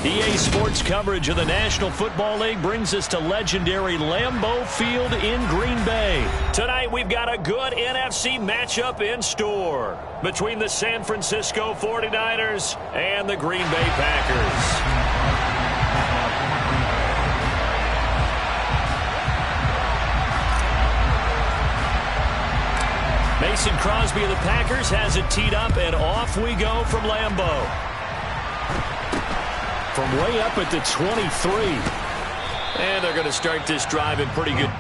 EA Sports coverage of the National Football League brings us to legendary Lambeau Field in Green Bay. Tonight we've got a good NFC matchup in store between the San Francisco 49ers and the Green Bay Packers. Mason Crosby of the Packers has it teed up, and off we go from Lambeau. From way up at the 23. And they're going to start this drive in pretty good.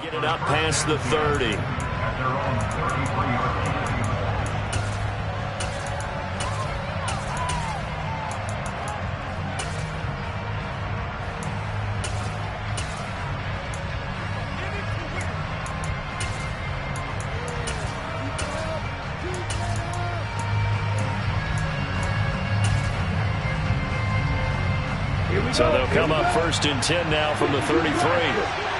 Get it up past the 30. So they'll come up 1st and 10 now from the 33.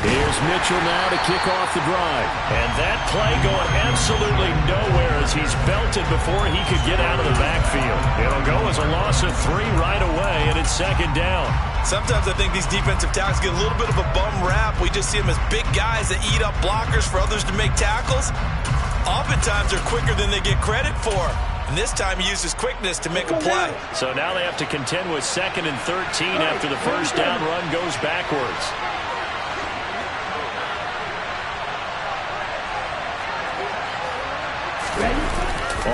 Here's Mitchell now to kick off the drive. And that play going absolutely nowhere as he's belted before he could get out of the backfield. It'll go as a loss of 3 right away, and it's 2nd down. Sometimes I think these defensive tackles get a little bit of a bum rap. We just see them as big guys that eat up blockers for others to make tackles. Oftentimes they're quicker than they get credit for. And this time he used his quickness to make a play. So now they have to contend with 2nd and 13 after the 1st down run goes backwards.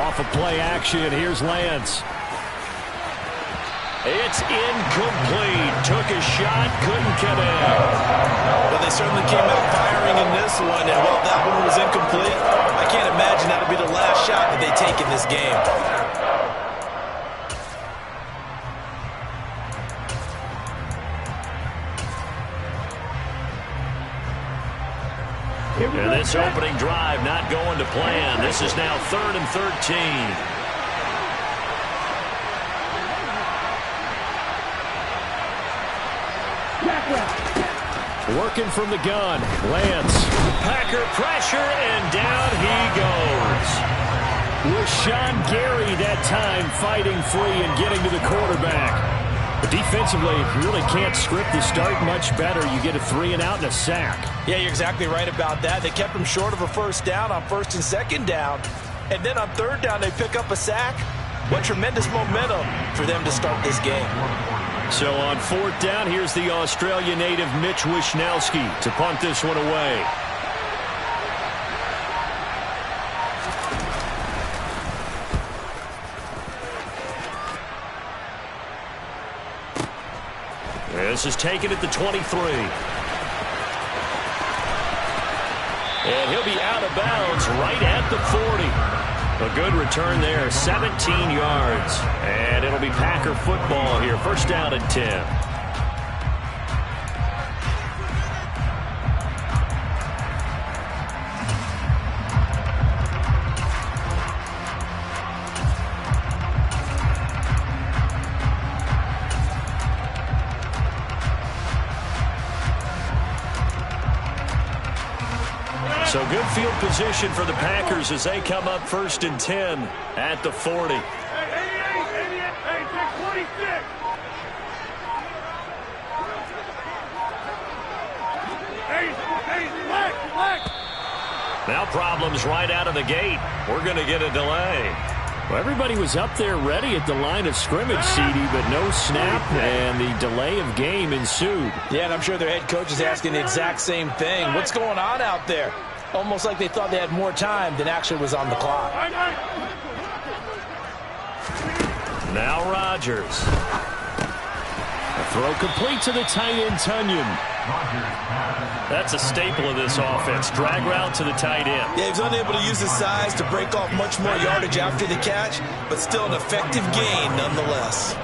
Off of play action, here's Lance. It's incomplete. Took a shot, couldn't connect. Well, they certainly came out firing in this one, and while that one was incomplete, I can't imagine that'll be the last shot that they take in this game. And this opening drive not going to plan. This is now 3rd and 13. Working from the gun, Lance. Packer pressure, and down he goes. Was Sean Gary that time fighting free and getting to the quarterback. But defensively, you really can't script the start much better. You get a 3 and out and a sack. Yeah, you're exactly right about that. They kept him short of a 1st down on 1st and 2nd down. And then on 3rd down, they pick up a sack. What tremendous momentum for them to start this game. So on 4th down, here's the Australia native Mitch Wishnowsky to punt this one away. This is taken at the 23. And he'll be out of bounds right at the 40. A good return there, 17 yards. And it'll be Packer football here. 1st down and 10. So good field position for the Packers as they come up 1st and 10 at the 40. Now problems right out of the gate. We're going to get a delay. Well, everybody was up there ready at the line of scrimmage, CD, but no snap, and the delay of game ensued. Yeah, and I'm sure their head coach is asking the exact same thing. What's going on out there? Almost like they thought they had more time than actually was on the clock. Now Rodgers. A throw complete to the tight end, Tunyon. That's a staple of this offense. Drag route to the tight end. Yeah, he was unable to use his size to break off much more yardage after the catch, but still an effective gain nonetheless.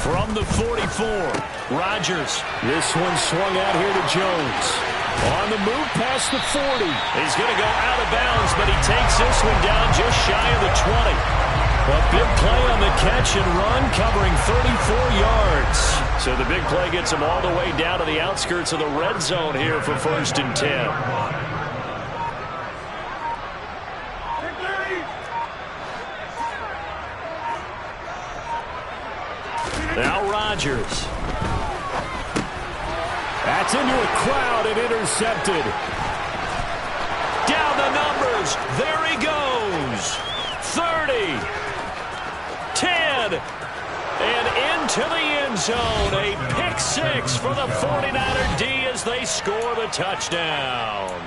From the 44, Rodgers. This one swung out here to Jones. On the move past the 40. He's going to go out of bounds, but he takes this one down just shy of the 20. A big play on the catch and run, covering 34 yards. So the big play gets him all the way down to the outskirts of the red zone here for 1st and 10. Now Rodgers. That's into a crowd and intercepted. Down the numbers. There he goes. 30. 10. And into the end zone. A pick six for the 49er D as they score the touchdown.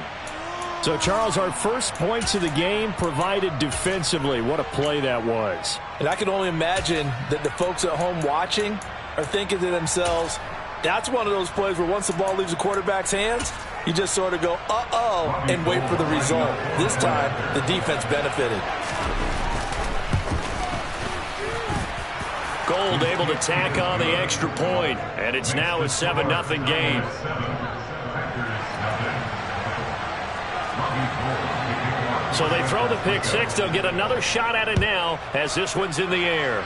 So, Charles, our first points of the game provided defensively. What a play that was. And I can only imagine that the folks at home watching are thinking to themselves, that's one of those plays where once the ball leaves the quarterback's hands, you just sort of go, uh-oh, and wait for the result. This time, the defense benefited. Gold able to tack on the extra point, and it's now a 7-0 game. So they throw the pick six. They'll get another shot at it now as this one's in the air.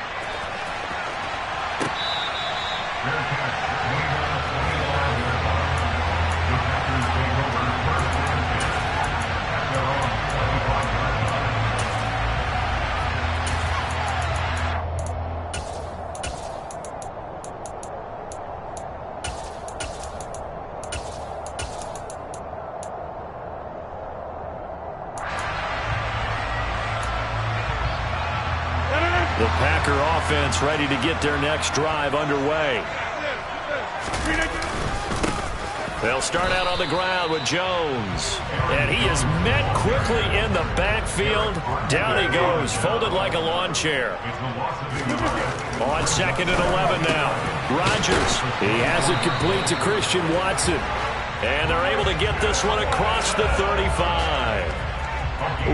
The Packer offense ready to get their next drive underway. They'll start out on the ground with Jones. And he is met quickly in the backfield. Down he goes, folded like a lawn chair. On 2nd and 11 now. Rodgers. He has it complete to Christian Watson. And they're able to get this one across the 35.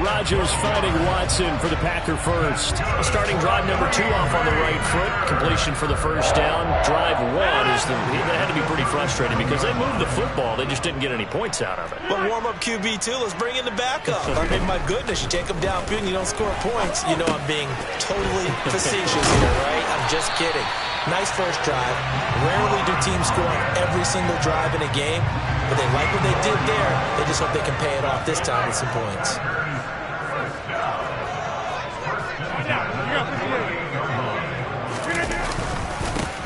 Rodgers finding Watson for the Packer first. Starting drive number 2 off on the right foot. Completion for the first down. Drive 1 is that had to be pretty frustrating because they moved the football. They just didn't get any points out of it. But warm-up QB, too. Let's bring in the backup. I mean, my goodness, you take them downfield and you don't score points. You know I'm being totally facetious here, right? I'm just kidding. Nice first drive. Rarely do teams score on every single drive in a game, but they like what they did there. They just hope they can pay it off this time with some points.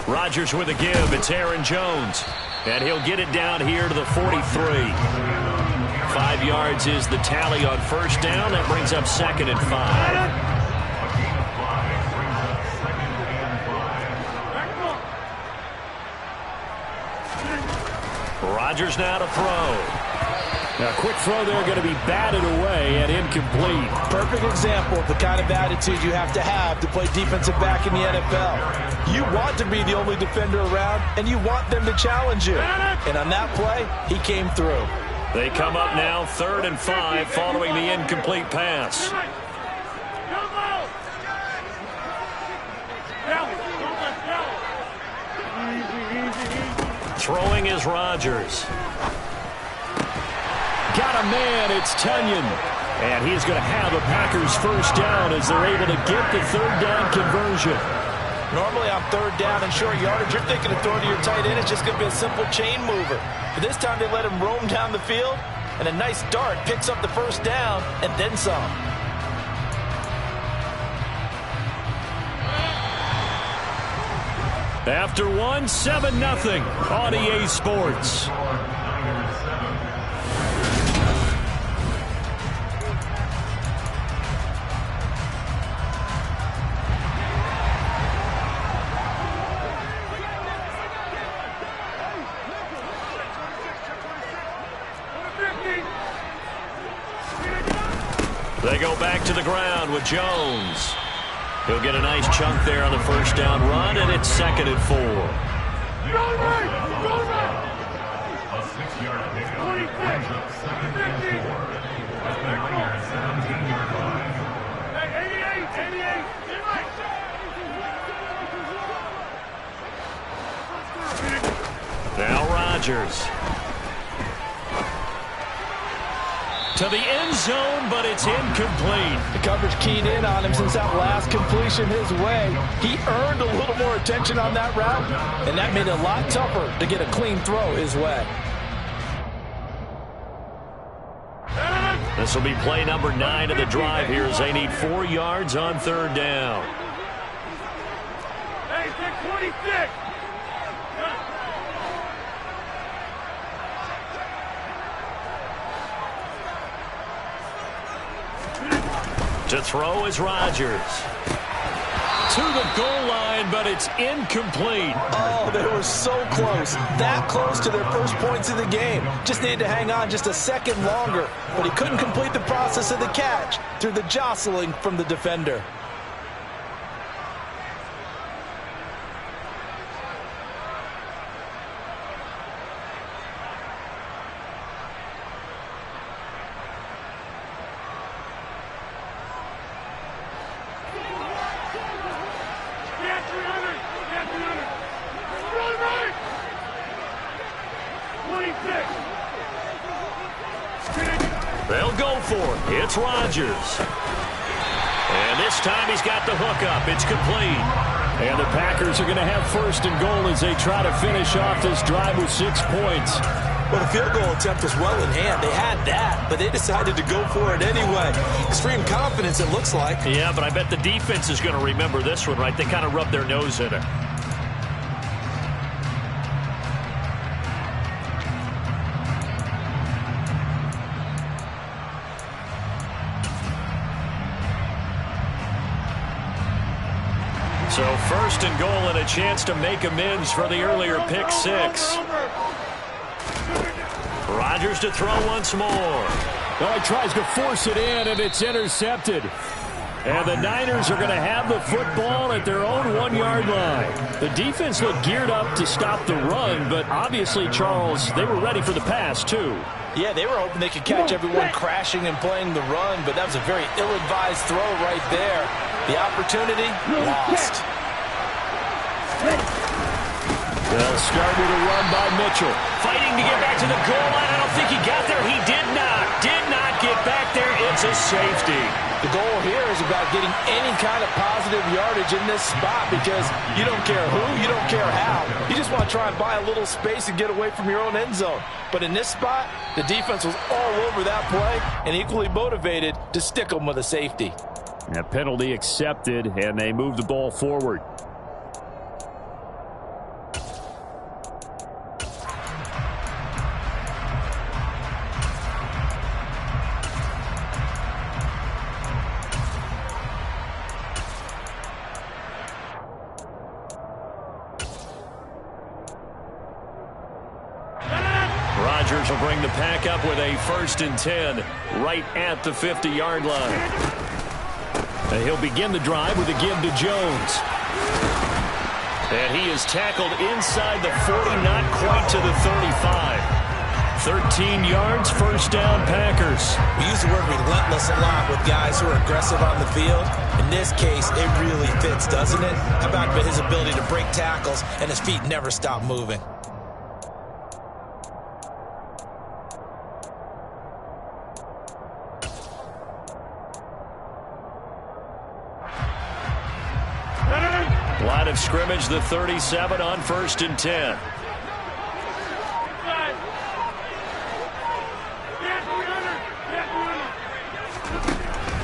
Rodgers with a give. It's Aaron Jones. And he'll get it down here to the 43. 5 yards is the tally on first down. That brings up 2nd and 5. Rodgers now to throw. Now, a quick throw there going to be batted away and incomplete. Perfect example of the kind of attitude you have to play defensive back in the NFL. You want to be the only defender around, and you want them to challenge you. And on that play, he came through. They come up now 3rd and 5 following the incomplete pass. Throwing is Rodgers. Got a man, it's Tunyon. And he's going to have a Packers first down as they're able to get the 3rd down conversion. Normally on third down and short yardage, you're thinking of throwing to your tight end. It's just going to be a simple chain mover. But this time they let him roam down the field, and a nice dart picks up the first down and then some. After one, 7-0 on EA Sports. They go back to the ground with Jones. He'll get a nice chunk there on the first down run, and it's 2nd and 4. Now Rodgers. To the end zone, but it's incomplete. The coverage keyed in on him since that last completion his way. He earned a little more attention on that route, and that made it a lot tougher to get a clean throw his way. This will be play number 9 of the drive here as they need 4 yards on third down. Hey, 26. To throw is Rodgers. To the goal line, but it's incomplete. Oh, they were so close. That close to their first points of the game. Just needed to hang on just a second longer. But he couldn't complete the process of the catch through the jostling from the defender. They'll go for it. It's Rodgers. And this time he's got the hook up. It's complete. And the Packers are going to have 1st and goal as they try to finish off this drive with 6 points. Well, the field goal attempt was well in hand. They had that, but they decided to go for it anyway. Extreme confidence, it looks like. Yeah, but I bet the defense is going to remember this one, right? They kind of rubbed their nose in it. So 1st and goal and a chance to make amends for the earlier pick 6. Rodgers to throw once more. Well, he tries to force it in, and it's intercepted. And the Niners are going to have the football at their own 1-yard line. The defense looked geared up to stop the run, but obviously, Charles, they were ready for the pass, too. Yeah, they were hoping they could catch everyone crashing and playing the run, but that was a very ill-advised throw right there. The opportunity lost. They'll start with a run by Mitchell. Fighting to get back to the goal line. I don't think he got there. He did not. Did not get back there. It's a safety. The goal here is about getting any kind of positive yardage in this spot because you don't care who, you don't care how. You just want to try and buy a little space and get away from your own end zone. But in this spot, the defense was all over that play and equally motivated to stick them with a safety. That penalty accepted, and they move the ball forward. Rodgers will bring the pack up with a 1st and 10 right at the 50-yard line. And he'll begin the drive with a give to Jones. And he is tackled inside the 40, not quite to the 35. 13 yards, 1st down, Packers. We use the word relentless a lot with guys who are aggressive on the field. In this case, it really fits, doesn't it? How about his ability to break tackles and his feet never stop moving? line of scrimmage, the 37 on 1st and 10.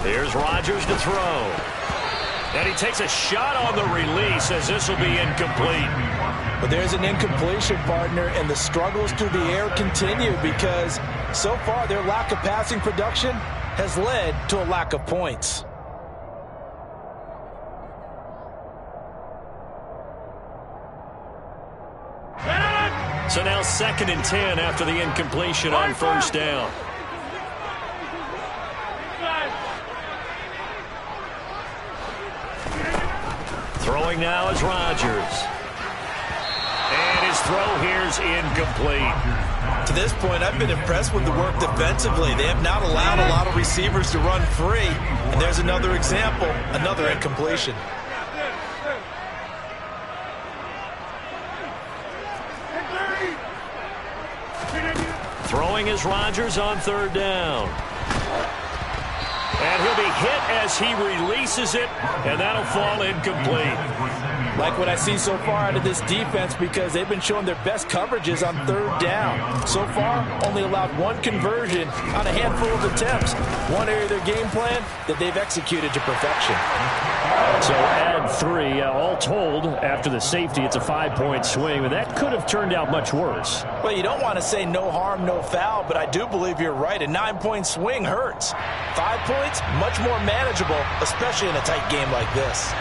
Here's Rodgers to throw. And he takes a shot on the release as this will be incomplete. But there's an incompletion, partner, and the struggles through the air continue because so far their lack of passing production has led to a lack of points. So now 2nd and 10 after the incompletion on 1st down. Throwing now is Rodgers. And his throw here's incomplete. To this point, I've been impressed with the work defensively. They have not allowed a lot of receivers to run free. And there's another example, another incompletion. Throwing is Rodgers on 3rd down. And he'll be hit as he releases it, and that'll fall incomplete. Like what I see so far out of this defense because they've been showing their best coverages on 3rd down. So far, only allowed 1 conversion on a handful of attempts. One area of their game plan that they've executed to perfection. So add 3. All told, after the safety, it's a 5-point swing, and that could have turned out much worse. Well, you don't want to say no harm, no foul, but I do believe you're right. A 9-point swing hurts. 5 points, much more manageable, especially in a tight game like this.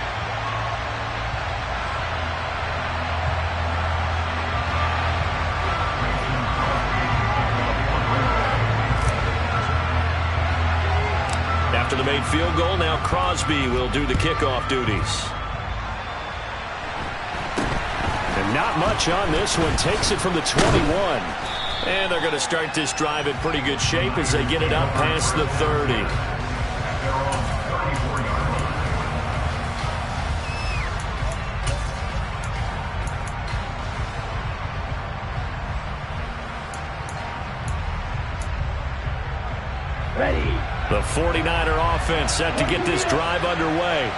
After the made field goal, now Crosby will do the kickoff duties. And not much on this one. Takes it from the 21. And they're going to start this drive in pretty good shape as they get it up past the 30. The 49er offense set to get this drive underway.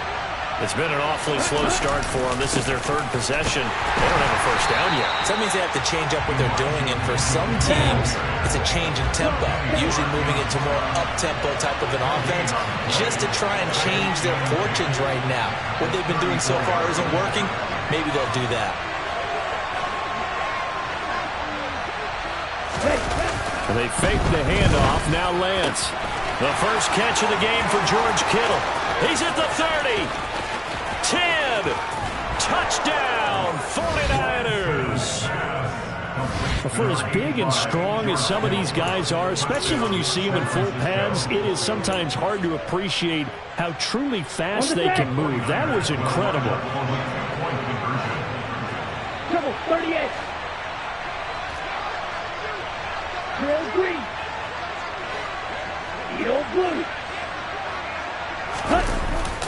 It's been an awfully slow start for them. This is their 3rd possession. They don't have a 1st down yet. So that means they have to change up what they're doing, and for some teams, it's a change in tempo, usually moving it to more up-tempo type of an offense just to try and change their fortunes right now. What they've been doing so far isn't working. Maybe they'll do that. And they fake the handoff. Now Lance. The first catch of the game for George Kittle. He's at the 30. 10. Touchdown, 49ers. For as big and strong as some of these guys are, especially when you see them in full pads, it is sometimes hard to appreciate how truly fast they can move. That was incredible. Double 38. Trill green. Eagle blue.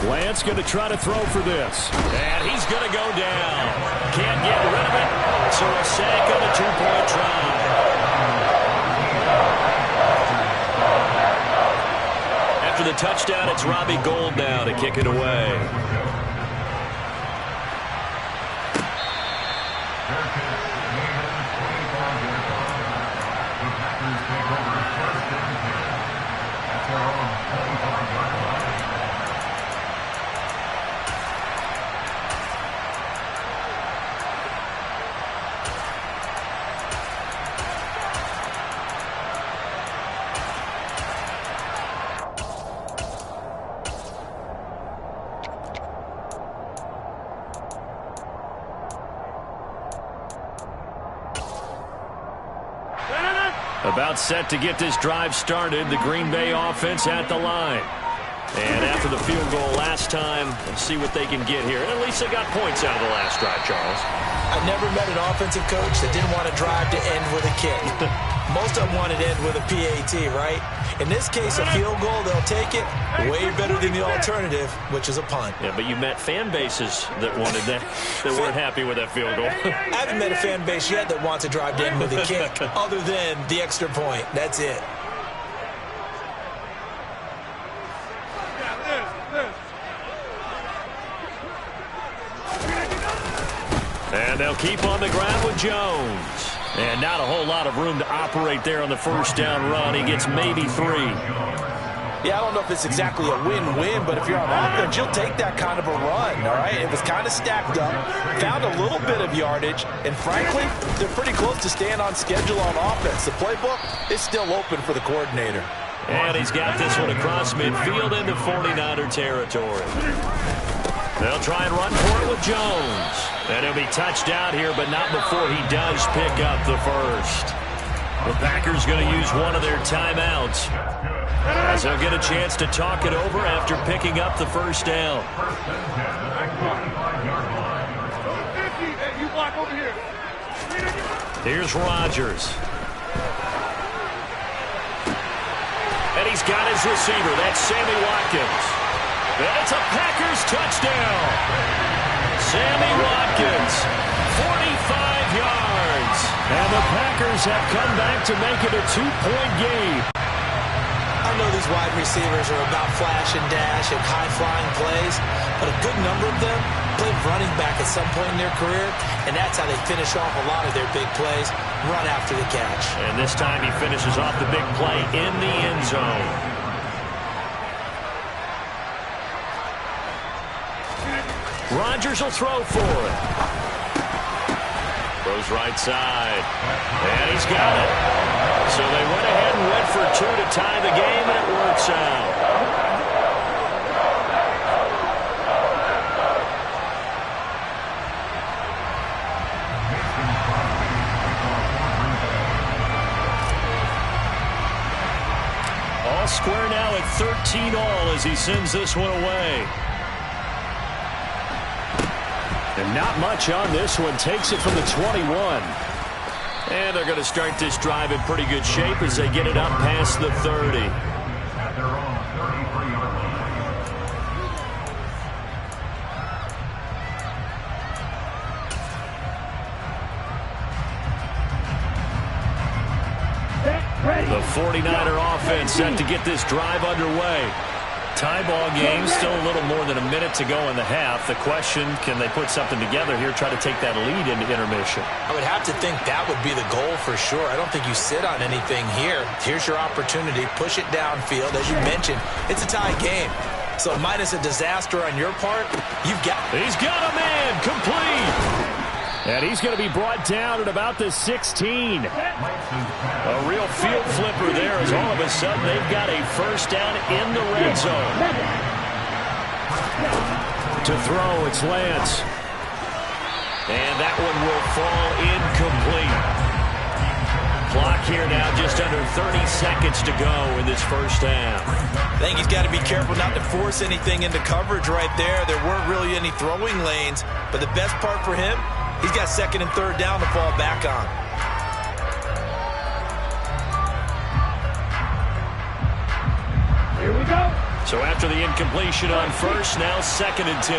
Lance going to try to throw for this. And he's going to go down. Can't get rid of it. So a sack on a 2-point try. After the touchdown, it's Robbie Gould now to kick it away. About set to get this drive started. The Green Bay offense at the line. And after the field goal last time, let's see what they can get here. At least they got points out of the last drive, Charles. I've never met an offensive coach that didn't want to drive to end with a kick. Most of them wanted to end with a PAT, right? In this case, a field goal, they'll take it. Way better than the alternative, which is a punt. Yeah, but you met fan bases that wanted that, that weren't happy with that field goal. I haven't met a fan base yet that wants to drive to end with a kick, other than the extra point. That's it. And they'll keep on the ground with Jones. And not a whole lot of room to operate there on the first down run. He gets maybe 3. Yeah, I don't know if it's exactly a win-win, but if you're on offense, you'll take that kind of a run, all right? It was kind of stacked up, found a little bit of yardage, and frankly, they're pretty close to staying on schedule on offense. The playbook is still open for the coordinator. And he's got this one across midfield into 49er territory. They'll try and run for it with Jones. And he'll be touched out here, but not before he does pick up the first. The Packers going to use one of their timeouts, as they'll get a chance to talk it over after picking up the first down. Here's Rodgers. And he's got his receiver. That's Sammy Watkins. And it's a Packers touchdown. Sammy Watkins, 45 yards. And the Packers have come back to make it a 2-point game. I know these wide receivers are about flash and dash and high-flying plays, but a good number of them played running back at some point in their career, and that's how they finish off a lot of their big plays, run after the catch. And this time he finishes off the big play in the end zone. Rodgers will throw for it. Throws right side. And he's got it. So they went ahead and went for 2 to tie the game, and it works out. All square now at 13-all as he sends this one away. And not much on this one. Takes it from the 21. And they're going to start this drive in pretty good shape as they get it up past the 30. The 49er offense set to get this drive underway. Tie ball game, still a little more than a minute to go in the half. The question, can they put something together here, try to take that lead into intermission? I would have to think that would be the goal for sure. I don't think you sit on anything here. Here's your opportunity. Push it downfield. As you mentioned, it's a tie game. So minus a disaster on your part, you've got... He's got a man complete. And he's going to be brought down at about the 16. A real field flipper there as all of a sudden they've got a first down in the red zone. To throw, it's Lance. And that one will fall incomplete. Clock here now just under 30 seconds to go in this first half. I think he's got to be careful not to force anything into coverage right there. There weren't really any throwing lanes, but the best part for him, he's got second and third down to fall back on. Here we go. So after the incompletion on first, now second and 10.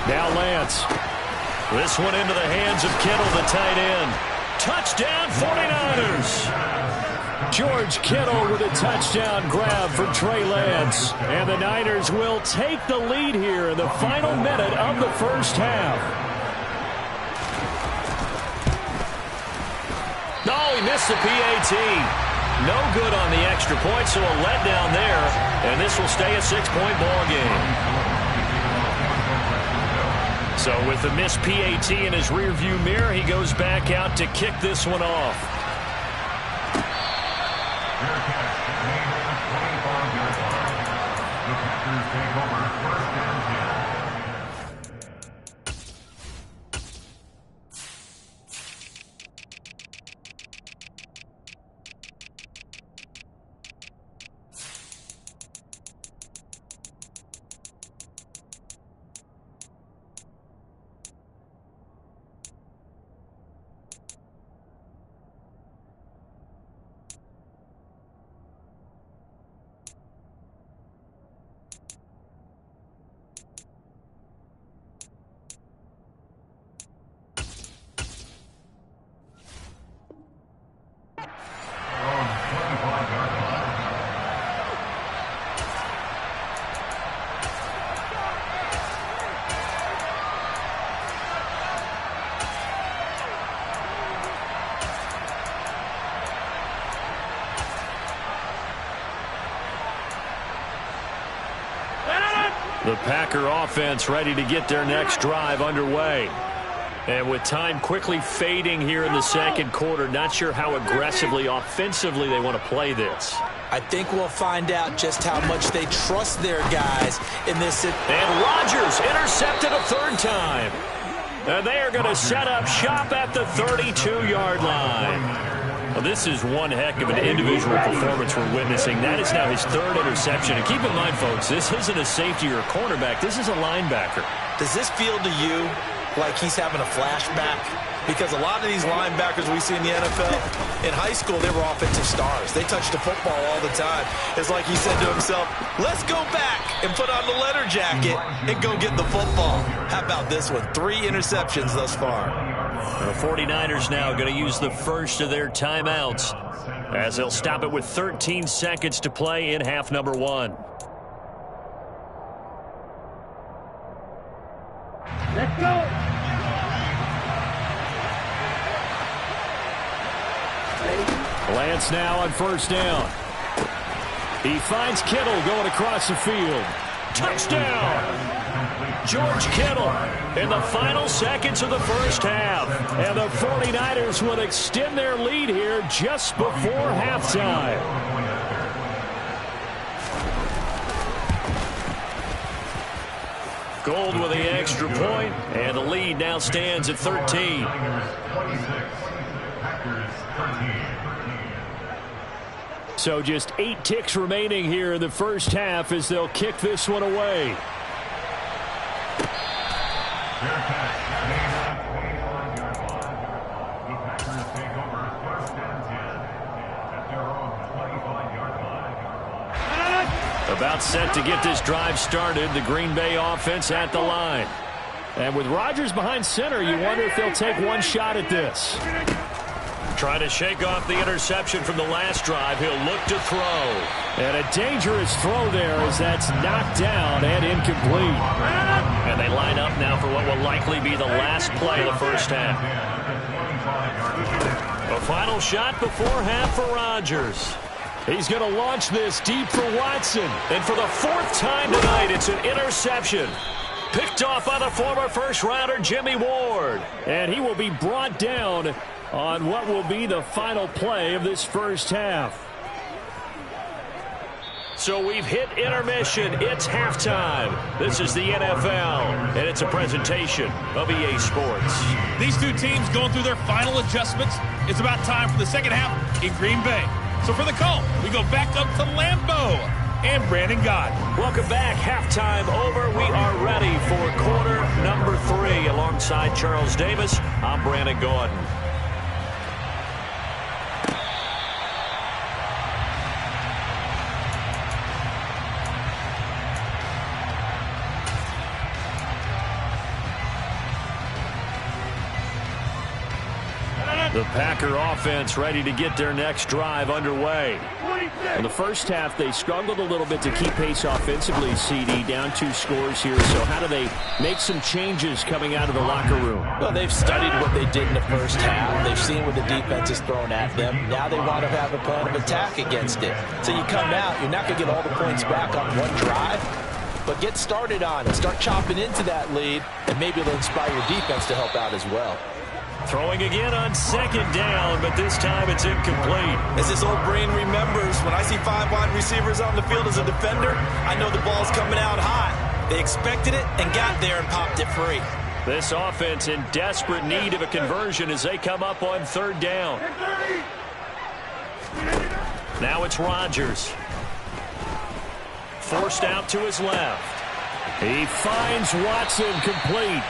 Now Lance. This one into the hands of Kittle, the tight end. Touchdown 49ers. George Kittle with a touchdown grab from Trey Lance. And the Niners will take the lead here in the final minute of the first half. No, he missed the PAT. No good on the extra point, so a letdown there. And this will stay a 6-point ball game. So with the missed PAT in his rearview mirror, he goes back out to kick this one off. The Packer offense ready to get their next drive underway. And with time quickly fading here in the second quarter, not sure how aggressively, offensively they want to play this. I think we'll find out just how much they trust their guys in this. And Rodgers intercepted a third time. And they are going to set up shop at the 32-yard line. Well, this is one heck of an individual performance we're witnessing. That is now his third interception. And keep in mind, folks, this isn't a safety or a cornerback. This is a linebacker. Does this feel to you like he's having a flashback? Because a lot of these linebackers we see in the NFL, in high school, they were offensive stars. They touched the football all the time. It's like he said to himself, let's go back and put on the leather jacket and go get the football. How about this one? 3 interceptions thus far. The 49ers now going to use the first of their timeouts as they'll stop it with 13 seconds to play in half number 1. Let's go. Lance now on first down. He finds Kittle going across the field. Touchdown! George Kittle in the final seconds of the first half. And the 49ers will extend their lead here just before halftime. Gold with the extra point, and the lead now stands at 13. So just 8 ticks remaining here in the first half as they'll kick this one away. About set to get this drive started, the Green Bay offense at the line. And with Rodgers behind center, you wonder if they'll take one shot at this. Trying to shake off the interception from the last drive. He'll look to throw. And a dangerous throw there as that's knocked down and incomplete. And they line up now for what will likely be the last play of the first half. A final shot before half for Rodgers. He's going to launch this deep for Watson. And for the 4th time tonight, it's an interception. Picked off by the former first-rounder Jimmy Ward. And he will be brought down on what will be the final play of this first half. So we've hit intermission. It's halftime. This is the NFL, and it's a presentation of EA Sports. These two teams going through their final adjustments. It's about time for the second half in Green Bay. So for the call, we go back up to Lambeau and Brandon Gott. Welcome back. Halftime over. We are ready for quarter number 3. Alongside Charles Davis, I'm Brandon Gordon. The Packer offense ready to get their next drive underway. In the first half, they struggled a little bit to keep pace offensively, CD, down 2 scores here. So how do they make some changes coming out of the locker room? Well, they've studied what they did in the first half. They've seen what the defense is throwing at them. Now they want to have a plan of attack against it. So you come out, you're not going to get all the points back on one drive, but get started on it. Start chopping into that lead, and maybe it'll inspire your defense to help out as well. Throwing again on second down, but this time it's incomplete. As this old brain remembers, when I see 5 wide receivers on the field as a defender, I know the ball's coming out hot. They expected it and got there and popped it free. This offense in desperate need of a conversion as they come up on 3rd down. Now it's Rodgers. Forced out to his left. He finds Watson complete.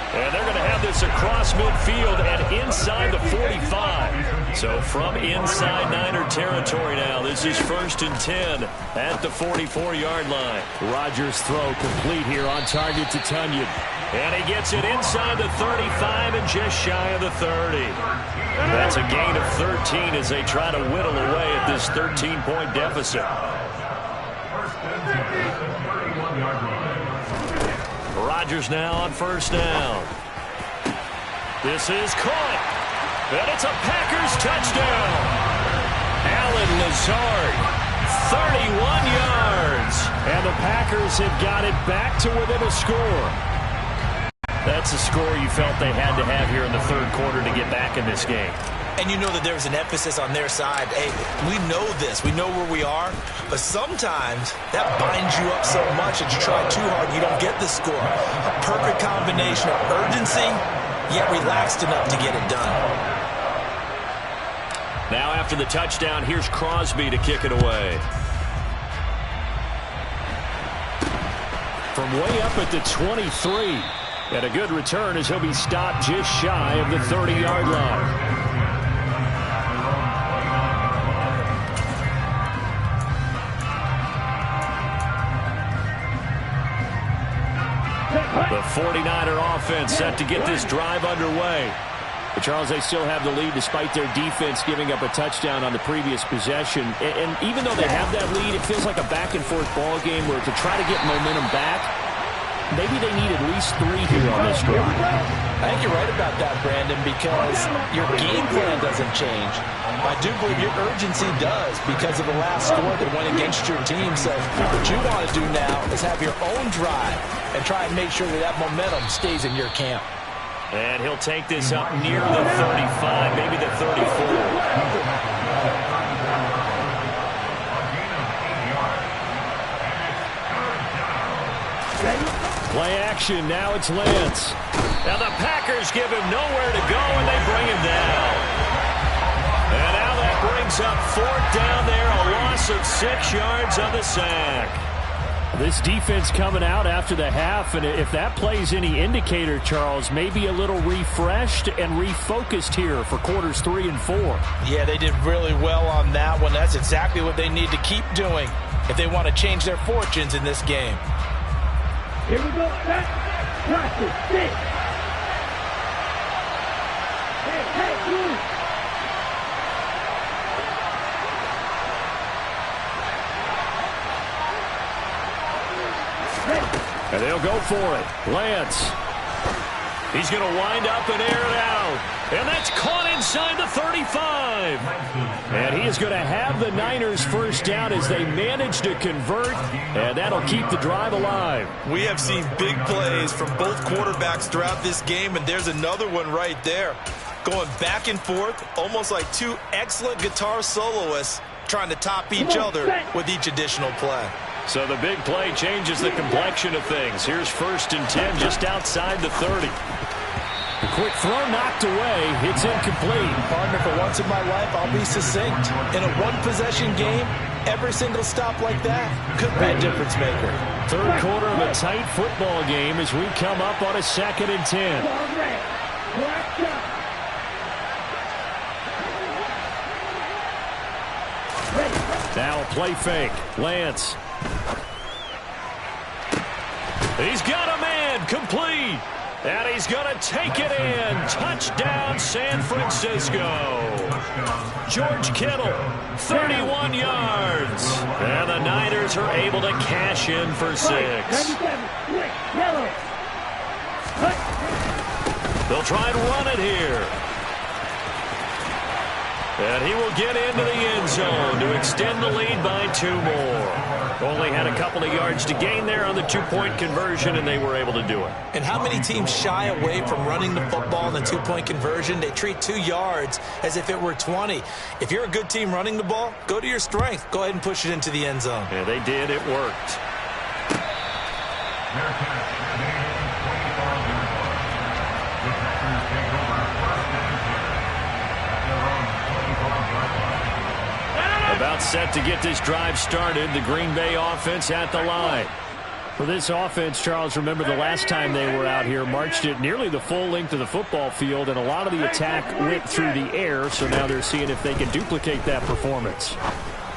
And they're going to have this across midfield and inside the 45. So from inside Niner territory now, this is 1st and 10 at the 44-yard line. Rodgers' throw complete here on target to Tunyon. And he gets it inside the 35 and just shy of the 30. That's a gain of 13 as they try to whittle away at this 13-point deficit. Rodgers now on 1st down. This is caught. And it's a Packers touchdown. Allen Lazard, 31 yards. And the Packers Packers have got it back to within a score. That's a score you felt they had to have here in the third quarter to get back in this game. And you know that there's an emphasis on their side. Hey, we know this. We know where we are. But sometimes that binds you up so much that you try too hard, you don't get the score. A perfect combination of urgency, yet relaxed enough to get it done. Now after the touchdown, here's Crosby to kick it away. From way up at the 23. And a good return as he'll be stopped just shy of the 30-yard line. The 49er offense set to get this drive underway. But Charles, they still have the lead despite their defense giving up a touchdown on the previous possession. And even though they have that lead, it feels like a back-and-forth ball game where to try to get momentum back, maybe they need at least 3 here on this drive. I think you're right about that, Brandon, because your game plan doesn't change. I do believe your urgency does because of the last score that went against your team. So what you want to do now is have your own drive and try and make sure that that momentum stays in your camp. And he'll take this up near the 35, maybe the 34. Play action, now it's Lance. Now the Packers give him nowhere to go, and they bring him down. And now that brings up 4th down there, a loss of 6 yards on the sack. This defense coming out after the half, and if that plays any indicator, Charles, maybe a little refreshed and refocused here for quarters 3 and 4. Yeah, they did really well on that one. That's exactly what they need to keep doing if they want to change their fortunes in this game. Here we go. Practice. Sit. Hey, you. And they'll go for it. Lance. He's going to wind up and air it out. And that's caught inside the 35. And he is going to have the Niners first down as they manage to convert. And that'll keep the drive alive. We have seen big plays from both quarterbacks throughout this game, and there's another one right there. Going back and forth, almost like 2 excellent guitar soloists trying to top each other with each additional play. So the big play changes the complexion of things. Here's 1st and 10 just outside the 30. The quick throw knocked away. It's incomplete. Partner, for once in my life, I'll be succinct. In a one-possession game, every single stop like that could be a difference maker. Third quarter of a tight football game as we come up on a 2nd and 10. Now a play fake. Lance. He's got a man, complete. And he's going to take it in. Touchdown, San Francisco. George Kittle, 31 yards. And the Niners are able to cash in for 6. They'll try and run it here. And he will get into the end zone to extend the lead by 2 more. Only had a couple of yards to gain there on the 2-point conversion, and they were able to do it. And how many teams shy away from running the football in the 2-point conversion? They treat 2 yards as if it were 20. If you're a good team running the ball, go to your strength. Go ahead and push it into the end zone. Yeah, they did. It worked. About set to get this drive started. The Green Bay offense at the line. For this offense, Charles, remember the last time they were out here, marched it nearly the full length of the football field, and a lot of the attack went through the air, so now they're seeing if they can duplicate that performance.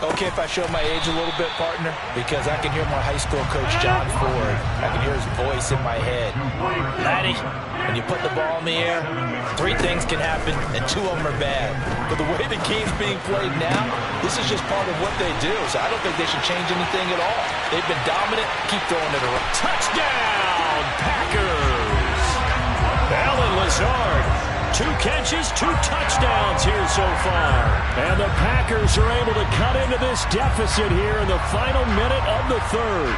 Okay, if I show my age a little bit, partner, because I can hear my high school coach, John Ford. I can hear his voice in my head. Laddie, when you put the ball in the air, 3 things can happen, and 2 of them are bad. But the way the game's being played now, this is just part of what they do, so I don't think they should change anything at all. They've been dominant. Keep throwing it around. Touchdown, Packers! Allen Lazard. 2 catches, 2 touchdowns here so far. And the Packers are able to cut into this deficit here in the final minute of the 3rd.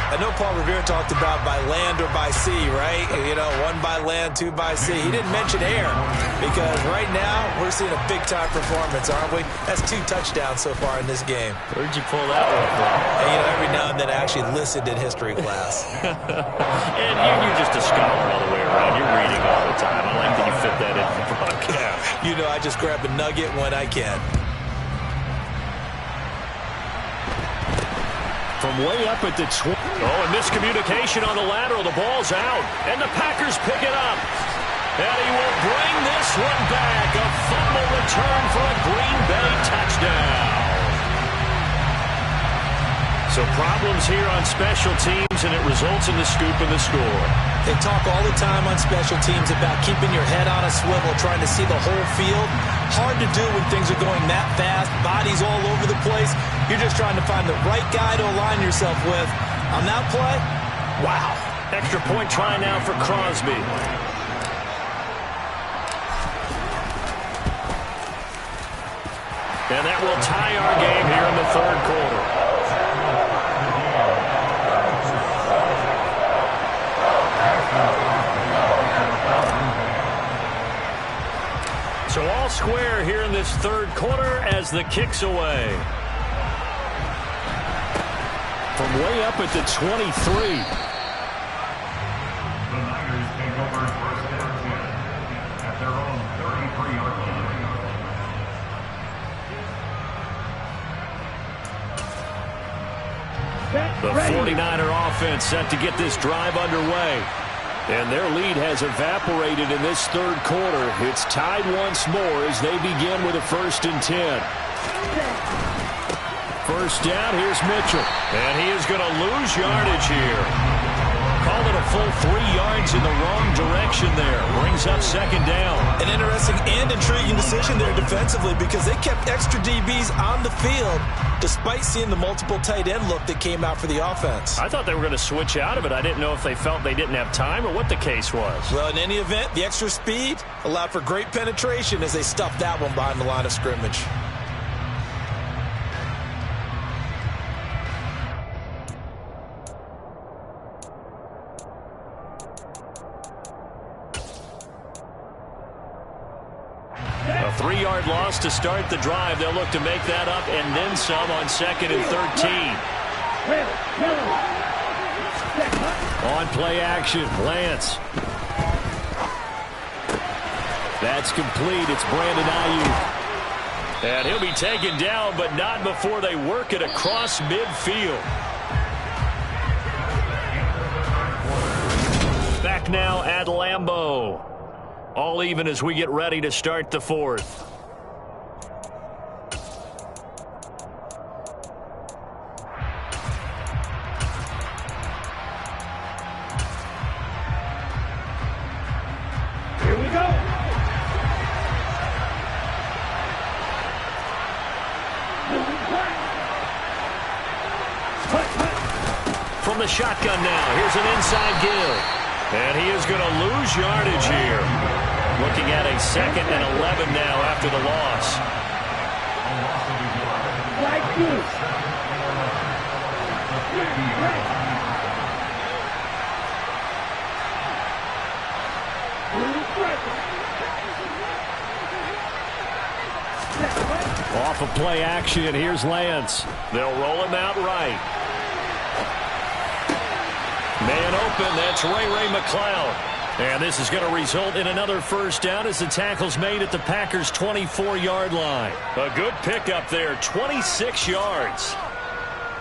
I know Paul Revere talked about by land or by sea, right? You know, 1 by land, 2 by sea. He didn't mention air because right now we're seeing a big-time performance, aren't we? That's 2 touchdowns so far in this game. Where'd you pull that one from? And, you know, every now and then I actually listened in history class. And you're just a scholar all the way around. You're reading all the time. I like that you fit that in the broadcast. You know, I just grab a nugget when I can. From way up at the 20. Oh, and miscommunication on the lateral. The ball's out. And the Packers pick it up. And he will bring this one back. A fumble return for a Green Bay touchdown. So problems here on special teams, and it results in the scoop and the score. They talk all the time on special teams about keeping your head on a swivel, trying to see the whole field. Hard to do when things are going that fast, bodies all over the place. You're just trying to find the right guy to align yourself with. On that play, wow. Extra point try now for Crosby. And that will tie our game here in the third quarter. So all square here in this third quarter as the kick's away. From way up at the 23. The Niners take over first and 10 at their own 33-yard line. The 49er offense set to get this drive underway. And their lead has evaporated in this third quarter. It's tied once more as they begin with a 1st and 10. First down, here's Mitchell. And he is going to lose yardage here. Called it a full 3 yards in the wrong direction there. Brings up 2nd down. An interesting and intriguing decision there defensively because they kept extra DBs on the field despite seeing the multiple tight end look that came out for the offense. I thought they were going to switch out of it. I didn't know if they felt they didn't have time or what the case was. Well, in any event, the extra speed allowed for great penetration as they stuffed that one behind the line of scrimmage. A 3-yard loss to start the drive. They'll look to make that up and then some on 2nd and 13. On play action, Lance. That's complete. It's Brandon Ayuk. And he'll be taken down, but not before they work it across midfield. Back now at Lambeau. All even as we get ready to start the 4th. Here we go. From the shotgun now, here's an inside give. And he is going to lose yardage here. Looking at a 2nd and 11 now after the loss. Like this. Off of play action, here's Lance. They'll roll him out right. Man open, that's Ray McLeod. And this is going to result in another first down as the tackle's made at the Packers' 24-yard line. A good pickup there, 26 yards.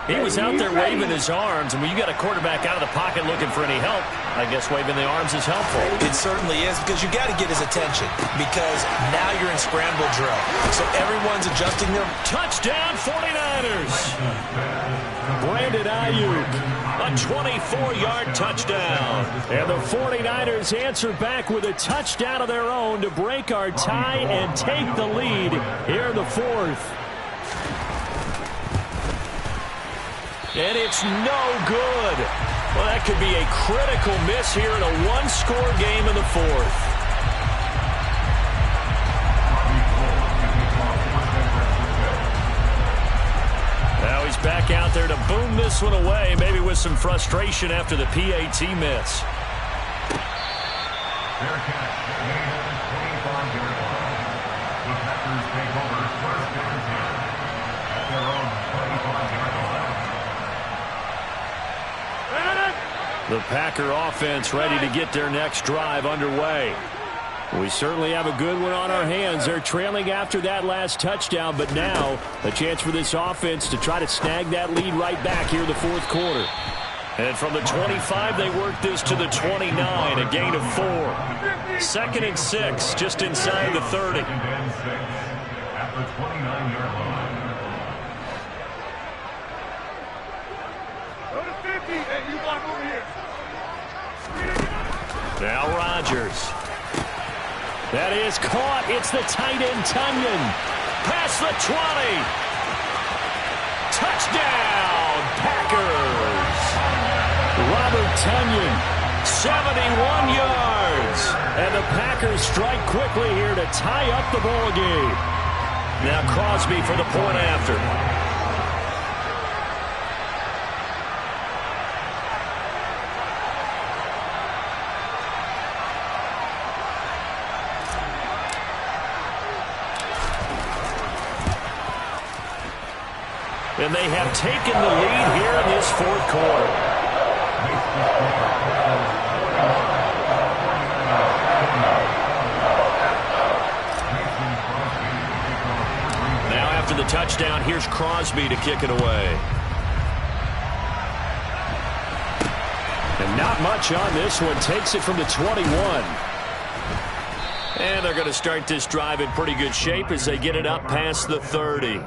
He was out there waving his arms, and when you got a quarterback out of the pocket looking for any help, I guess waving the arms is helpful. It certainly is because you got to get his attention because now you're in scramble drill. So everyone's adjusting their touchdown 49ers. Brandon Ayuk, a 24-yard touchdown. And the 49ers answer back with a touchdown of their own to break our tie and take the lead here in the 4th. And it's no good. Well, that could be a critical miss here in a one-score game in the 4th. Now he's back back out there to boom this one away, maybe with some frustration after the PAT miss. Fair catch. Made at the 25-yard line. The Packers take over first and 10 at their own 25-yard line. The Packer offense ready to get their next drive underway. We certainly have a good one on our hands. They're trailing after that last touchdown, but now a chance for this offense to try to snag that lead right back here in the fourth quarter. And from the 25, they work this to the 29, a gain of 4. 2nd and 6, just inside the 30. Second and 6 at the 29-yard line. Go to 50. Hey, you block over here. Now Rodgers. That is caught. It's the tight end, Tunyon. Past the 20. Touchdown, Packers. Robert Tunyon, 71 yards. And the Packers strike quickly here to tie up the ball game. Now Crosby for the point after. And they have taken the lead here in this fourth quarter. Now after the touchdown, here's Crosby to kick it away. And not much on this one. Takes it from the 21. And they're going to start this drive in pretty good shape as they get it up past the 30.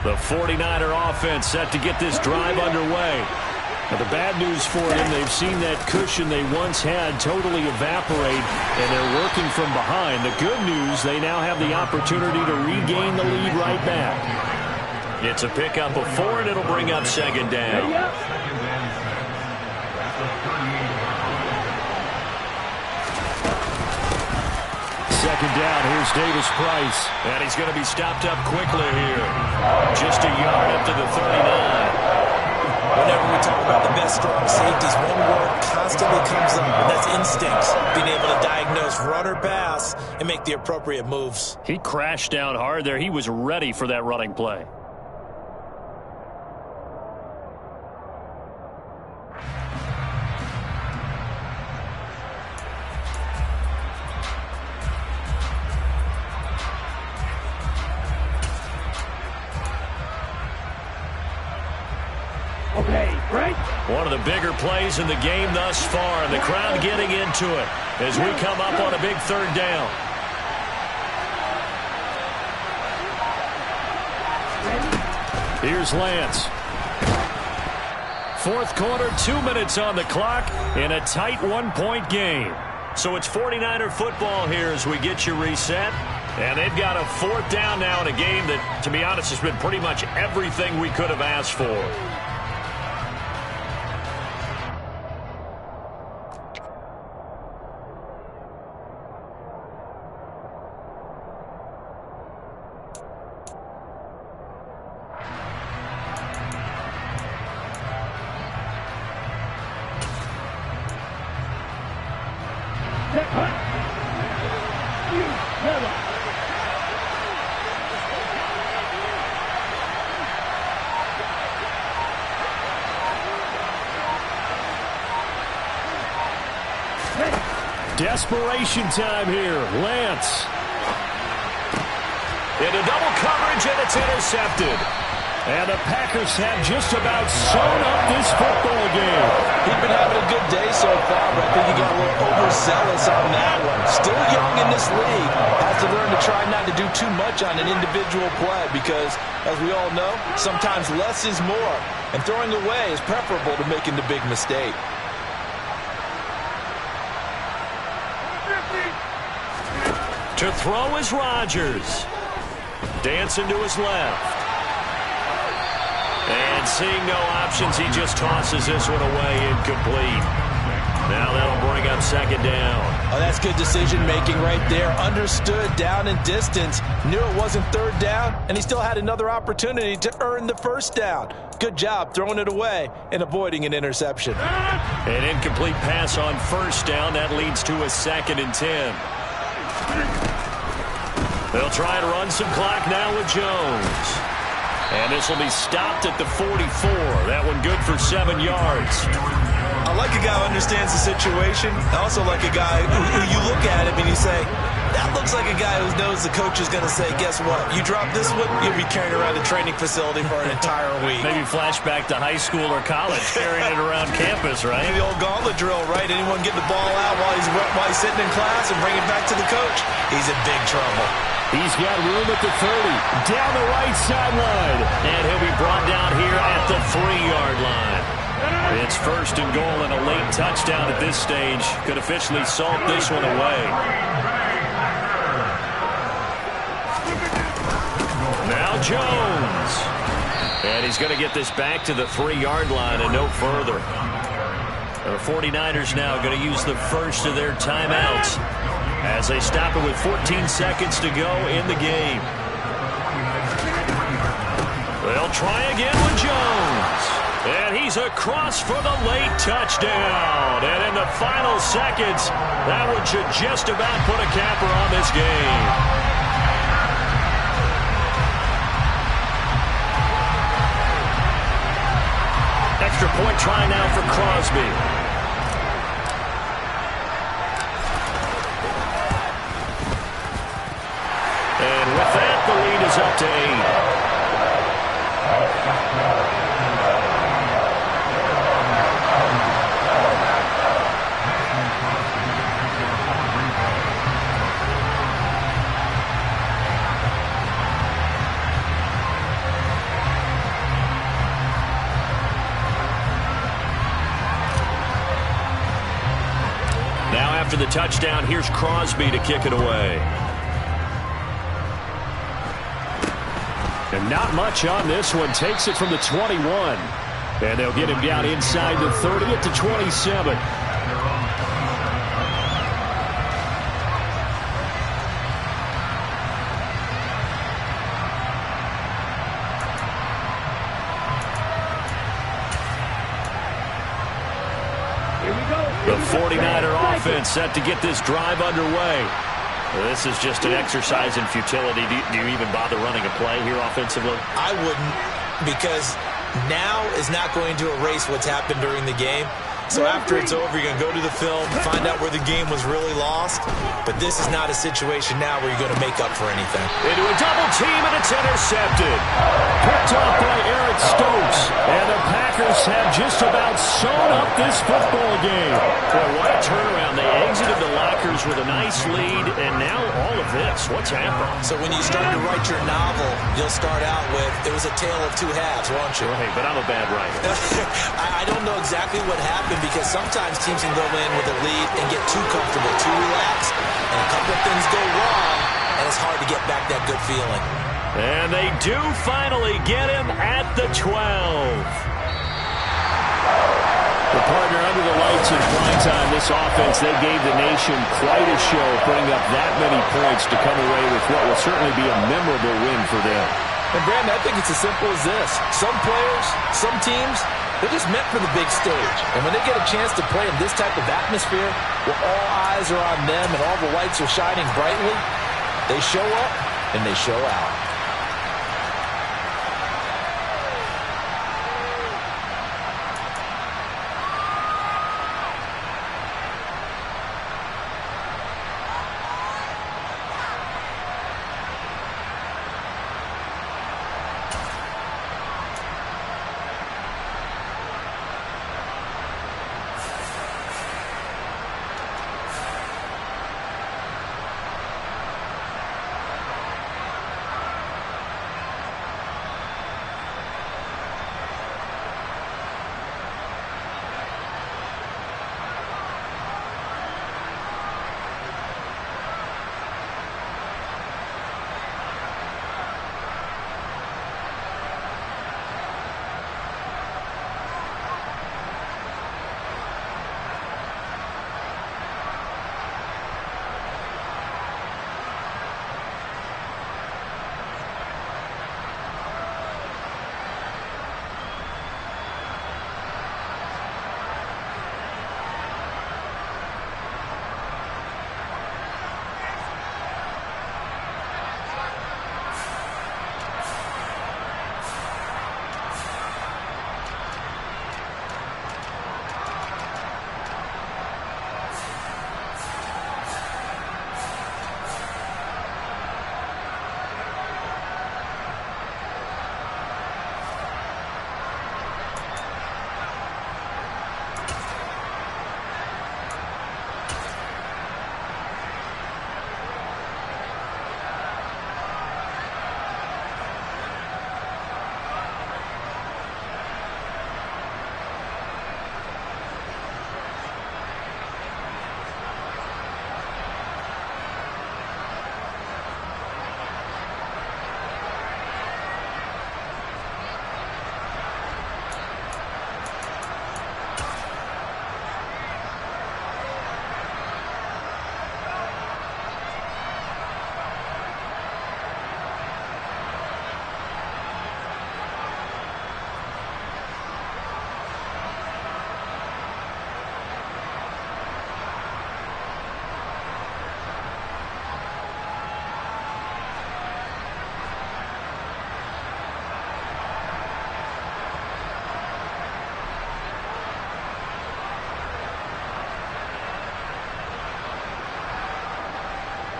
The 49er offense set to get this drive underway. Now the bad news for them, they've seen that cushion they once had totally evaporate, and they're working from behind. The good news, they now have the opportunity to regain the lead right back. It's a pickup of 4, and it'll bring up 2nd down. Second down, here's Davis Price. And he's going to be stopped up quickly here. Just a yard up to the 39. Whenever we talk about the best strong safeties, one word constantly comes up, and that's instincts. Being able to diagnose run or pass and make the appropriate moves. He crashed down hard there. He was ready for that running play. One of the bigger plays in the game thus far, and the crowd getting into it as we come up on a big 3rd down. Here's Lance. Fourth quarter, 2 minutes on the clock in a tight 1-point game. So it's 49er football here as we get you reset. And they've got a 4th down now in a game that, to be honest, has been pretty much everything we could have asked for. Desperation time here. Lance. Into double coverage, and it's intercepted. And the Packers have just about sewn up this football game. He's been having a good day so far, but I think he got a little overzealous on that one. Still young in this league. Has to learn to try not to do too much on an individual play because, as we all know, sometimes less is more. And throwing away is preferable to making the big mistake. To throw is Rodgers. Dancing to his left. And seeing no options, he just tosses this one away, incomplete. Now that'll bring up second down. Oh, that's good decision-making right there. Understood down and distance. Knew it wasn't third down, and he still had another opportunity to earn the first down. Good job throwing it away and avoiding an interception. An incomplete pass on first down. That leads to a 2nd and 10. They'll try to run some clock now with Jones. And this will be stopped at the 44. That one good for 7 yards. I like a guy who understands the situation. I also like a guy who you look at him and you say, that looks like a guy who knows the coach is going to say, guess what? You drop this one, you'll be carrying around the training facility for an entire week. Maybe flashback to high school or college, carrying it around campus, right? The old gauntlet drill, right? Anyone get the ball out while he's sitting in class and bring it back to the coach? He's in big trouble. He's got room at the 30, down the right sideline. And he'll be brought down here at the 3-yard line. It's 1st and goal and a late touchdown at this stage. Could officially salt this one away. Now Jones. And he's going to get this back to the 3-yard line and no further. The 49ers now going to use the first of their timeouts as they stop it with 14 seconds to go in the game. They'll try again with Jones. And he's across for the late touchdown. And in the final seconds, that one should just about put a capper on this game. Extra point try now for Crosby. And with that, the lead is up to 8. Now after the touchdown, here's Crosby to kick it away. And not much on this one. Takes it from the 21. And they'll get him down inside the 30 at the 27. The 49er offense set to get this drive underway. This is just an exercise in futility. Do you even bother running a play here offensively? I wouldn't, because now is not going to erase what's happened during the game. So after it's over, you're going to go to the film, find out where the game was really lost. But this is not a situation now where you're going to make up for anything. Into a double team, and it's intercepted. Picked off by Eric Stokes. And the Packers have just about sewn up this football game. Boy, what a turnaround. They exited the lockers with a nice lead, and now all of this. What's happened? So when you start to write your novel, you'll start out with, it was a tale of two halves, won't you? Hey, but I'm a bad writer. I don't know exactly what happened, because sometimes teams can go in with a lead and get too comfortable, too relaxed, and a couple of things go wrong, and it's hard to get back that good feeling. And they do finally get him at the 12. The partner under the lights in prime time, this offense, they gave the nation quite a show, putting up that many points to come away with what will certainly be a memorable win for them. And Brandon, I think it's as simple as this. Some players, some teams, they're just meant for the big stage. And when they get a chance to play in this type of atmosphere, where all eyes are on them and all the lights are shining brightly, they show up and they show out.